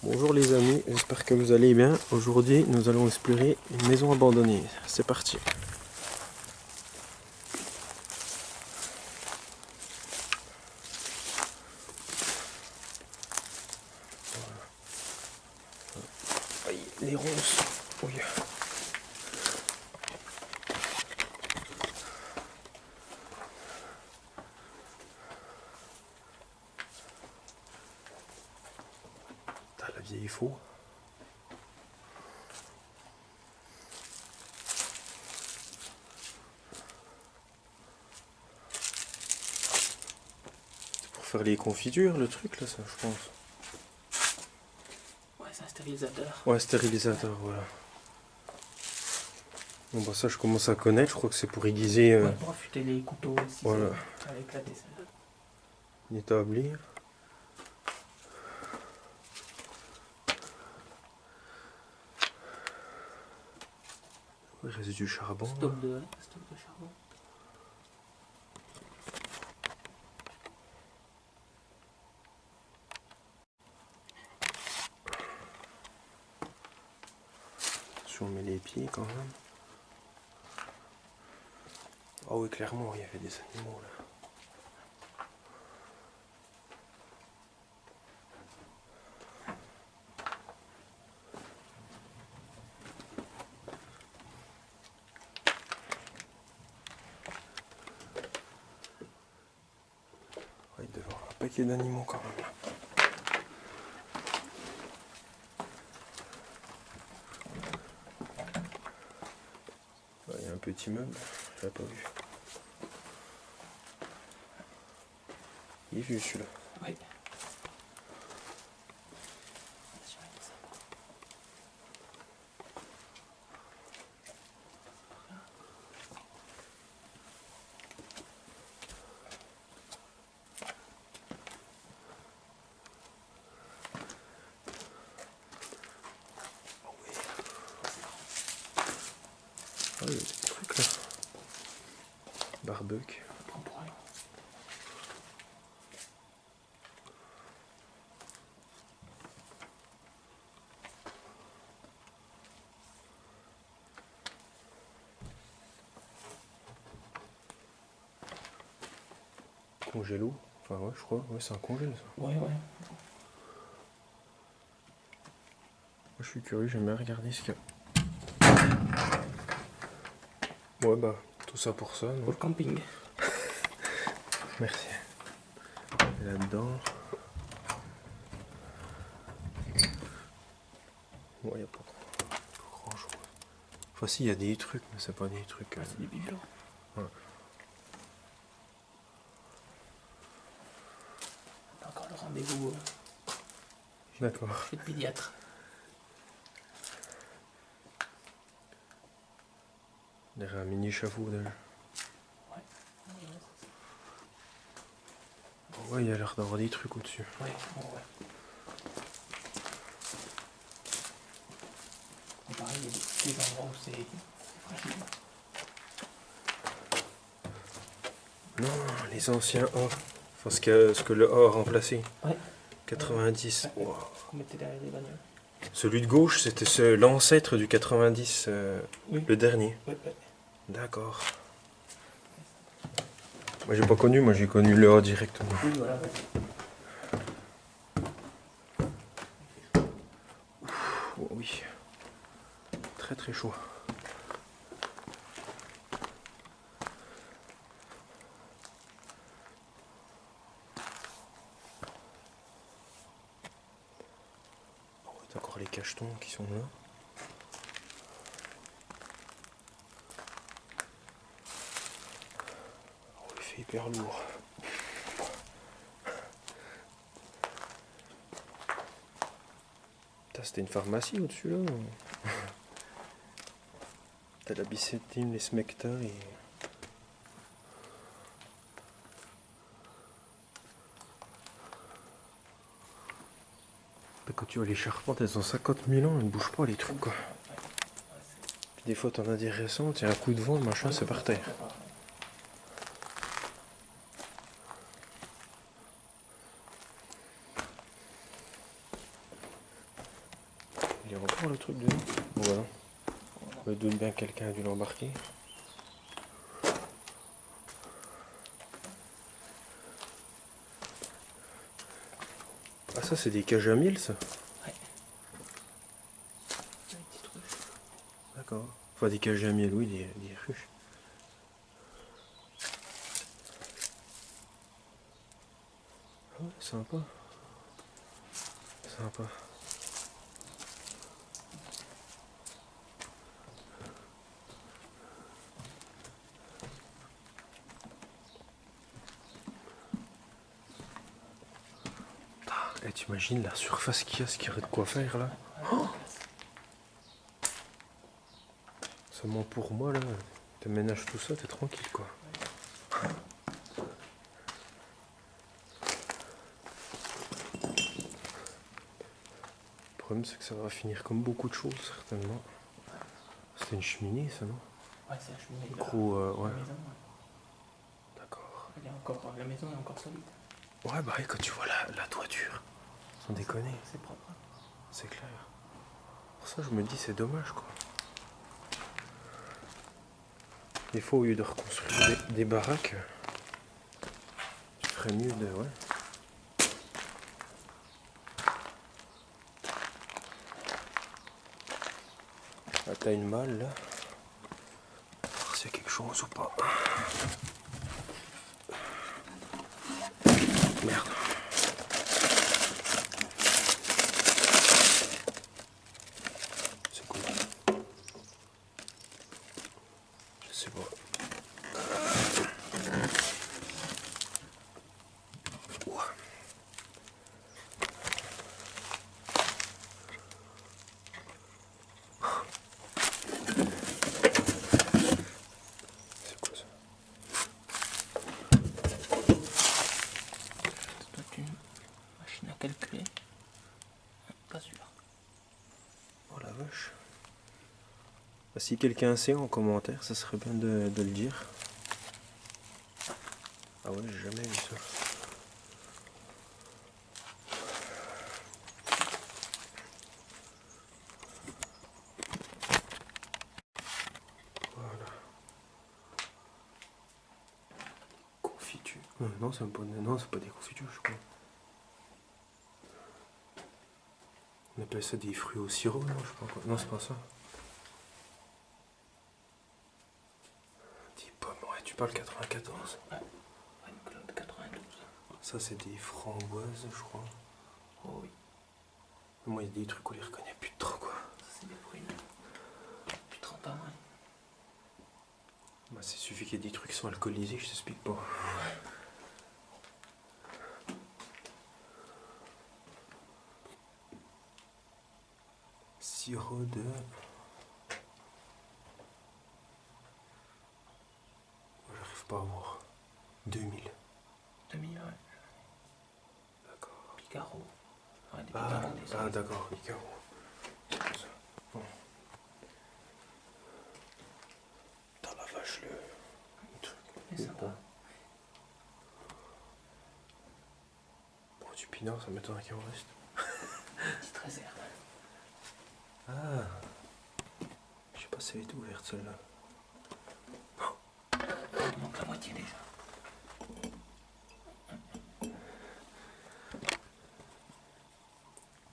Bonjour les amis, j'espère que vous allez bien. Aujourd'hui nous allons explorer une maison abandonnée. C'est parti. Aïe, les ronces. Oui. T'as la vieille faux. C'est pour faire les confitures le truc là, ça je pense. Ouais, c'est un stérilisateur. Ouais, stérilisateur, voilà. Bon bah ça je commence à connaître, je crois que c'est pour aiguiser. Ouais, pour affûter les couteaux aussi, Voilà. ça va éclater ça. Établir. Il reste du charbon. Stock de charbon. Si on met les pieds quand même. Ah oui, clairement, il y avait des animaux là. Ouais, il devait y avoir un paquet d'animaux quand même là. Il y a un petit meuble, je l'avais pas vu. Il est vu celui-là. Oui. Ah, il y a des trucs là. Barbecue. Congélo. Enfin ouais, je crois. Ouais, c'est un congèle ça. Ouais, ouais. Moi je suis curieux, j'aime bien regarder ce qu'il y a. Ouais bah, tout ça pour ça, non? Pour le camping. Merci. Et là-dedans. Ouais, il n'y a pas grand chose. Enfin si, il y a des trucs, mais c'est pas des trucs. C'est du bibelot. Ouais. On a encore le rendez-vous D'accord. chez le pédiatre. Il y a un mini échafaudage. Ouais. Ouais, il y a l'air d'avoir des trucs au-dessus. Ouais, bon, ouais. Et pareil, il y a des endroits où c'est fragile. Non, les anciens A. Enfin, ce que le A a remplacé. Ouais. 90. Ouais. Wow. Qu'on mettait derrière les bagnoles. Celui de gauche, c'était l'ancêtre du 90, Oui. le dernier. Ouais, ouais. D'accord. Moi j'ai pas connu, moi j'ai connu le A directement. Oui, voilà, ouais. Oh, oui. Très très chaud. Oh, t'as encore les cachetons qui sont là. Oh, il fait hyper lourd. C'était une pharmacie au-dessus là. T'as la bicétine, les smecta et... Quand tu vois les charpentes, elles ont 50 000 ans, elles ne bougent pas les trucs quoi. Puis des fois t'en as des récentes, il y a un coup de vent, le machin, c'est par terre. y a encore le truc dedans. Voilà. Je me doute bien que quelqu'un a dû l'embarquer. Ah ça c'est des cages à miel ça? Ouais. Des petites ruches. D'accord. Enfin des cages à miel, oui, des ruches. Ah ouais, sympa. Sympa. Et t'imagines la surface qu'il y a, ce qu'il y aurait de quoi faire là? Oh, seulement pour moi là, t'aménages tout ça, t'es tranquille quoi. Le problème c'est que ça va finir comme beaucoup de choses certainement. C'était une cheminée ça non? Ouais, c'est la cheminée de Gros, ouais. la maison. Ouais. D'accord. Elle est encore, la maison est encore solide. Ouais bah quand tu vois la toiture, sans déconner, C'est propre. c'est clair. Pour ça je me dis c'est dommage quoi. Des fois au lieu de reconstruire des baraques, tu ferais mieux de... Ouais. Ah, t'as une malle là. Voir s'il y a quelque chose ou pas. Merde. C'est cool. Je sais pas. Ouah. C'est quoi ça? Ça doit être une machine à calculer. Pas sûr. Oh la vache. Bah, si quelqu'un sait en commentaire, ça serait bien de le dire. Ah ouais, j'ai jamais vu ça. Voilà. Confiture. Non, c'est pas, non, c'est pas des confitures, je crois. On appelle ça des fruits au sirop, non, je sais pas quoi. Non, c'est pas ça. Des pommes, ouais, tu parles 94. Ouais. Une Claude 92. Ça, c'est des framboises, je crois. Oh oui. Moi, il y a des trucs où on les reconnaît plus trop, quoi. Ça, c'est des fruits depuis 30 ans. Ouais. Bah, c'est suffit qu'il y ait des trucs qui sont alcoolisés, je t'explique pas. Sirop de... J'arrive pas à voir. 2000. 2000, ouais. D'accord. Picaro. Ouais, des Ah, Picaro, des ah d'accord, Icaro. C'est comme ça. Bon. Putain la vache, le truc. C'est sympa. Bon, du pinard, ça m'étonnerait qu'il en reste. Petite réserve. Ah. Je sais pas si elle était ouverte celle-là. Il manque la moitié déjà.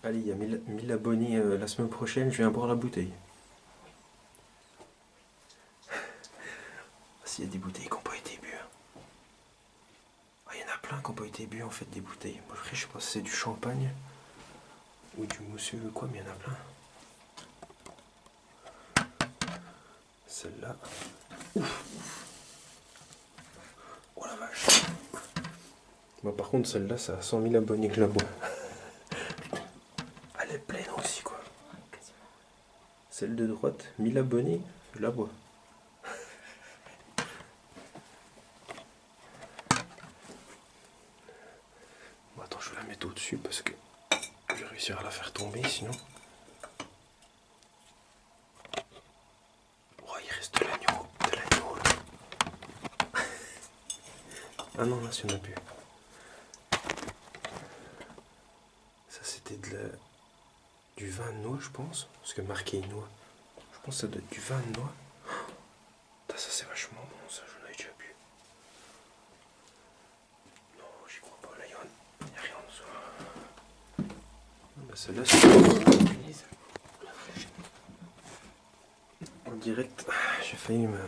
Allez, il y a 1000 abonnés la semaine prochaine, je viens boire la bouteille. S'il y a des bouteilles qui n'ont pas été bues. Ah, il y en a plein qui n'ont pas été bues en fait, des bouteilles. Moi, je sais pas si c'est du champagne ou du mousseux ou quoi, mais il y en a plein. Celle-là. Ouf. Oh la vache. Moi, par contre, celle-là, ça a 100 000 abonnés que je la bois. Elle est pleine aussi, quoi. Ouais, quasiment. Celle de droite, 1000 abonnés, je la bois. Bon, attends, je vais la mettre au-dessus parce que je vais réussir à la faire tomber sinon. Oh, il reste de l'agneau. De l'agneau là. Ah non, là, il n'y en a plus. Ça, c'était du du vin de noix, je pense. Parce que marqué noix. Je pense que ça doit être du vin de noix. Oh, ça c'est vachement bon, ça j'en ai déjà bu. Non, j'y crois pas, là il y a rien en dessous. Ah, bah celle-là c'est... En direct, j'ai failli me...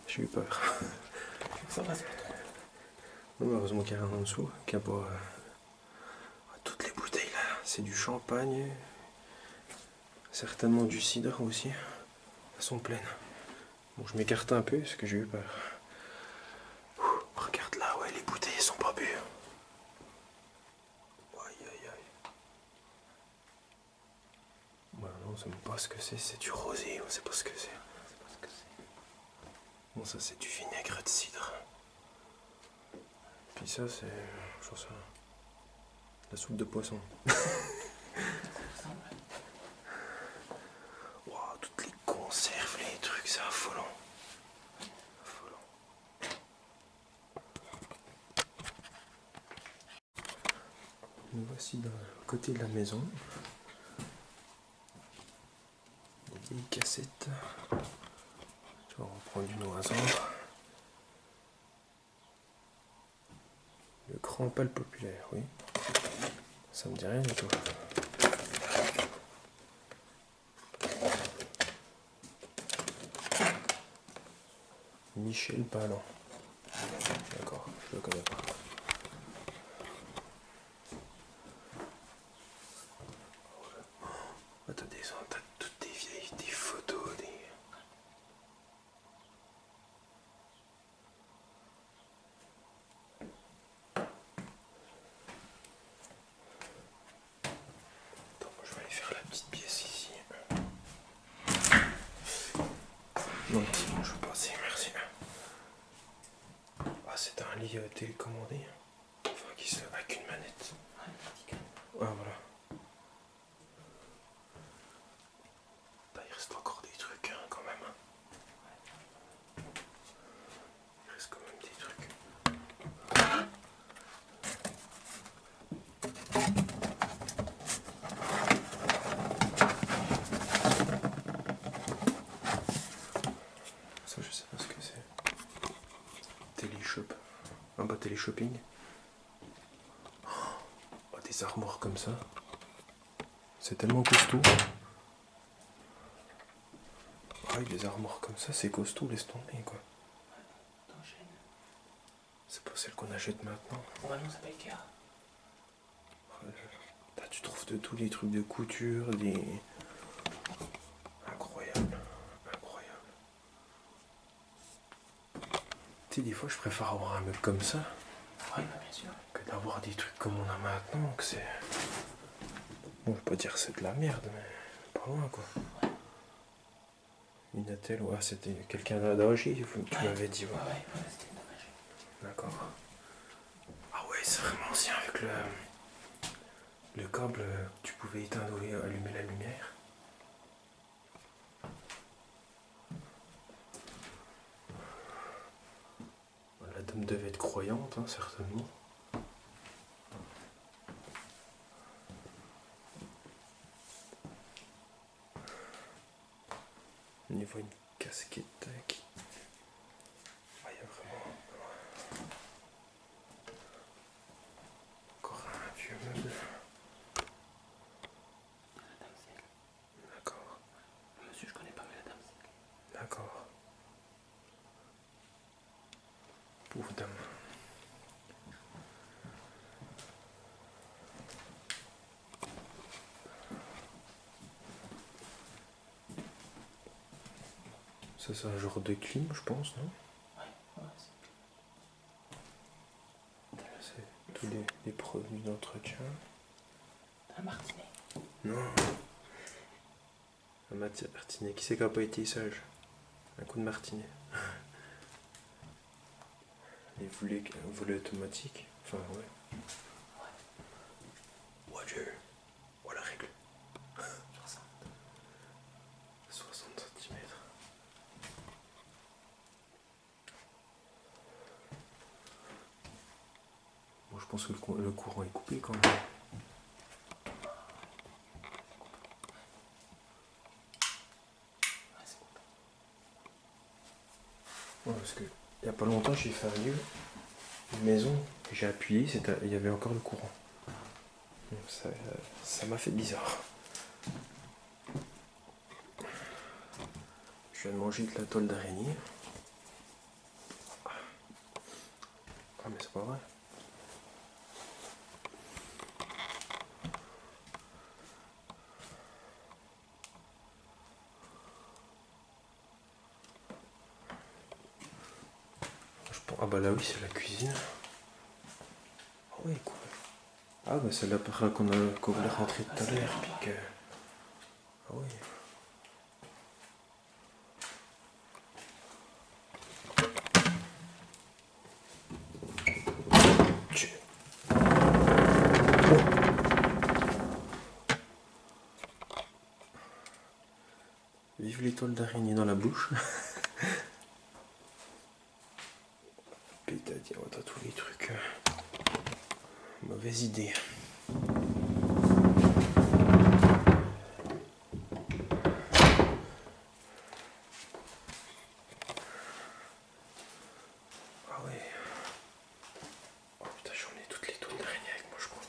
J'ai eu peur. Ça passe pas trop. Non, heureusement qu'il n'y a rien en dessous. Qu'il n'y a pas... toutes les bouteilles là, c'est du champagne. Certainement du cidre aussi. Elles sont pleines. Bon, je m'écarte un peu parce que j'ai eu peur. Regarde là, ouais, les bouteilles elles sont pas bues. Aïe aïe aïe. Bah non, ça me pas ce que c'est du rosé, on sait pas ce que c'est. Bon, ça c'est du vinaigre de cidre. Puis ça c'est, je pense, la soupe de poisson. Wow, toutes les conserves, les trucs, c'est affolant. Affolant. Nous voici dans le côté de la maison. Des vieilles cassettes. On reprend du noisant. Le grand pal populaire, oui. Ça me dit rien du tout. Michel Balland. D'accord, je le connais pas. Attendez, t'as toutes des vieilles, des photos, des... Attends, moi je vais aller faire la petite pièce ici. Non, c'est bon, je veux passer, merci. Ah, c'est un lit télécommandé. Enfin, qui se... avec une manette. Ah, voilà. Bah, il reste encore des trucs, hein, quand même. Il reste quand même des trucs. Ça, je sais pas ce que c'est. Téléshop. Ah bah, téléshopping. Oh, des armoires comme ça. C'est tellement costaud. Ah oui, des armoires comme ça, c'est costaud, laisse tomber, quoi. C'est pas celle qu'on achète maintenant. Ouais, non, ça paye Ikea. Là, tu trouves de tous les trucs de couture, des... Incroyable. Incroyable. Tu sais, des fois, je préfère avoir un meuble comme ça. Ouais, bah, bien sûr. Que d'avoir des trucs comme on a maintenant, que c'est... Bon, je vais pas dire que c'est de la merde, mais pas loin, quoi. Ouais. Une attelle, ouais, c'était quelqu'un d'âgé, tu m'avais dit, ouais. Ouais, c'était dommage. D'accord. Ah ouais, c'est vraiment ancien avec le câble, tu pouvais éteindre et allumer la lumière. La dame devait être croyante, hein, certainement. On y voit une casquette qui... Ah, il y a vraiment... Encore un vieux meuble. La dame sec. D'accord. Monsieur, je connais pas, mais la dame sec. D'accord. Pauvre dame. Ça, c'est un genre de clim, je pense, non? Ouais, C'est tous les produits d'entretien. un martinet. Non. Un martinet. Qui c'est qui n'a pas été sage? Un coup de martinet. Les volets automatiques. Enfin, ouais. Roger. Voilà la règle. 60 cm. Bon, je pense que le courant est coupé quand même. Ouais, parce que il n'y a pas longtemps, j'ai fait un lieu, une maison, et j'ai appuyé, il y avait encore le courant. Donc ça m'a fait bizarre. Je viens de manger de la tôle d'araignée. Ah mais c'est pas vrai. Ah bah là oui, c'est la cuisine. Ah oui, quoi. Ah bah c'est l'appareil qu'on voulait rentrer tout à l'heure. Puis que... Ah oui. Vive les toiles d'araignée dans la bouche. Putain, t'as tous les trucs. Mauvaise idée. Ah ouais. Oh putain, j'en ai toutes les toiles d'araignée avec moi, je crois.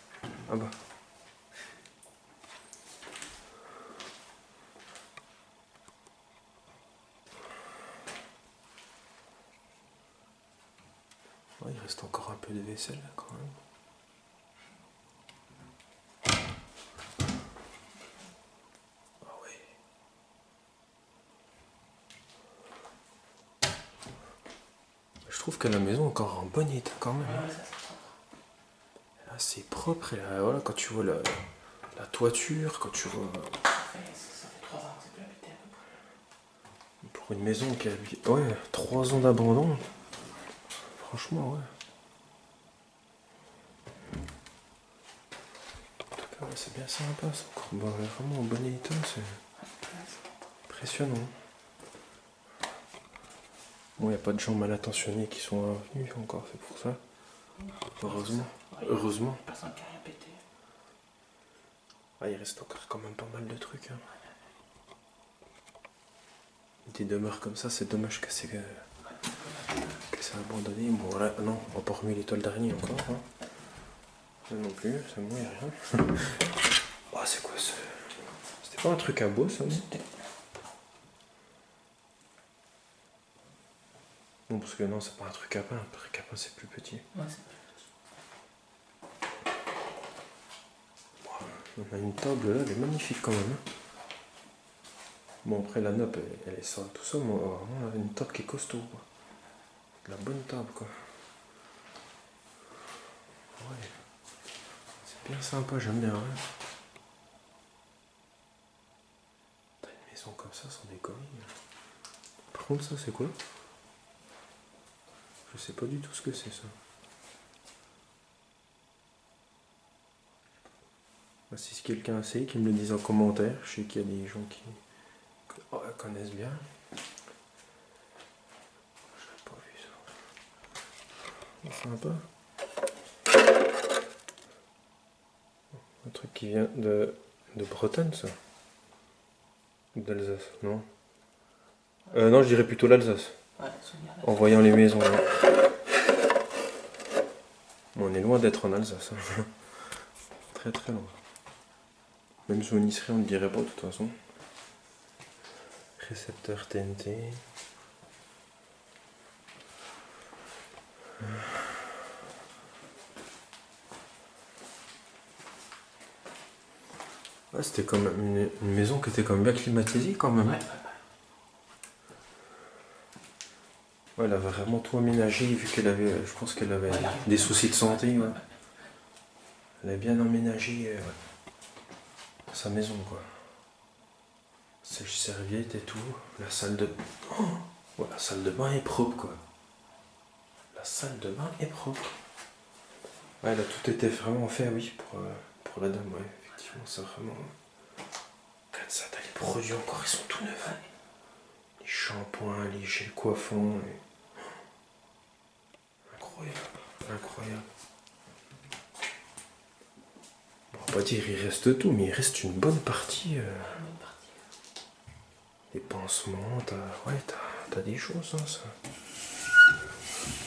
Ah bah. Ouais, il reste encore un peu de vaisselle là quand même. Ah ouais. Je trouve que la maison est encore en bon état quand même. Là, c'est propre et là, voilà, quand tu vois la toiture, quand tu vois. Ça fait 3 ans que c'est plus habité à peu près. Pour une maison qui a 3 ans d'abandon. Franchement, ouais. En tout cas, ouais, c'est bien sympa, c'est encore vraiment en bon état, c'est impressionnant. Bon, il n'y a pas de gens mal intentionnés qui sont venus encore, c'est pour ça. Heureusement. Heureusement. Personne qui a rien pété. Ah, il reste encore quand même pas mal de trucs. Hein. Des demeures comme ça, c'est dommage que c'est abandonné. Bon, voilà, non, on n'a pas remis les toiles d'araignée encore. Hein. Ça non plus, ça moi, il n'y a rien. Oh, c'est quoi ça? C'était pas un truc à beau, ça, non? Non, parce que non, c'est pas un truc à pain. Un truc à pain, c'est plus petit. Ouais, c'est plus petit. On a une table là, elle est magnifique quand même. Hein. Bon, après, la nappe, elle est ça, tout ça, mais vraiment, une table qui est costaud. Quoi. De la bonne table, quoi. Ouais. C'est bien sympa, j'aime bien. Hein. T'as une maison comme ça, sans déconner. Par contre, ça, c'est quoi? Je sais pas du tout ce que c'est, ça. Si quelqu'un sait, qu'il me le dise en commentaire. Je sais qu'il y a des gens qui connaissent bien. J'avais pas vu ça. C'est sympa. Un truc qui vient de Bretagne, ça. D'Alsace, non? Non, je dirais plutôt l'Alsace. Ouais, en voyant les maisons. Là. Bon, on est loin d'être en Alsace. Hein. Très très loin. Même si on y serait, on ne dirait pas de toute façon. Récepteur TNT. Ouais, c'était comme une maison qui était quand même bien climatisée quand même. Ouais, elle avait vraiment tout aménagé vu qu'elle avait, je pense qu'elle avait des soucis de santé. Ouais. Elle avait bien aménagé sa maison quoi. Sèche-serviette et tout. La salle de... Oh ouais, la salle de bain est propre quoi. La salle de bain est propre. Ouais, là tout était vraiment fait, oui, pour la dame, ouais, effectivement, c'est vraiment... Regarde ça, t'as les produits encore, ils sont tout neufs. Les shampoings, les gels coiffants. Et... Incroyable, incroyable. faut pas dire il reste tout, mais il reste une bonne partie. Bonne partie. Des pansements, t'as des choses, hein, ça.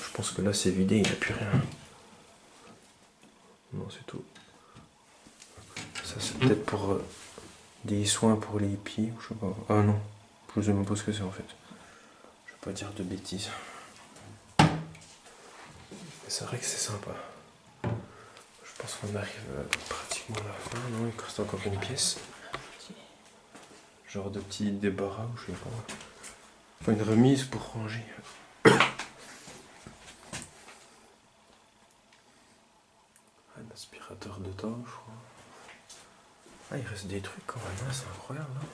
Je pense que là c'est vidé, il n'y a plus rien. Non, c'est tout. Ça c'est peut-être pour des soins pour les pieds, ou je sais pas. Ah non, je sais même pas ce que c'est en fait. Je vais pas dire de bêtises. Mais c'est vrai que c'est sympa. Je pense qu'on arrive pratiquement à la fin. Non, il reste encore une pièce. Genre de petit débarras ou je sais pas. Enfin, une remise pour ranger. Un aspirateur de temps, je crois. Ah, il reste des trucs quand même, hein, c'est incroyable. Hein.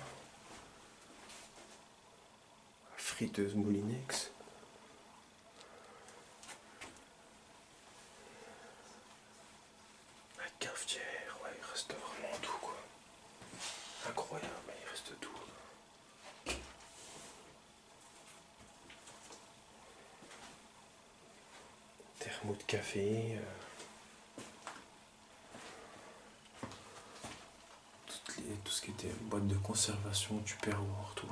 La friteuse Moulinex. La cafetière, ouais, il reste vraiment tout quoi. Incroyable, il reste tout. Thermo de café. Tout ce qui était boîte de conservation, Tupperware, tout.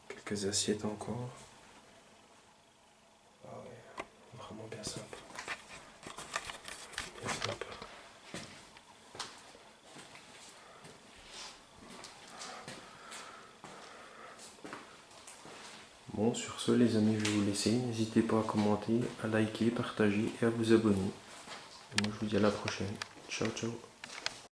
Quelques assiettes encore. Ah ouais, vraiment bien simple. Bien simple. Bon, sur ce les amis, je vais vous laisser. N'hésitez pas à commenter, à liker, partager et à vous abonner. Et moi je vous dis à la prochaine. Ciao ciao.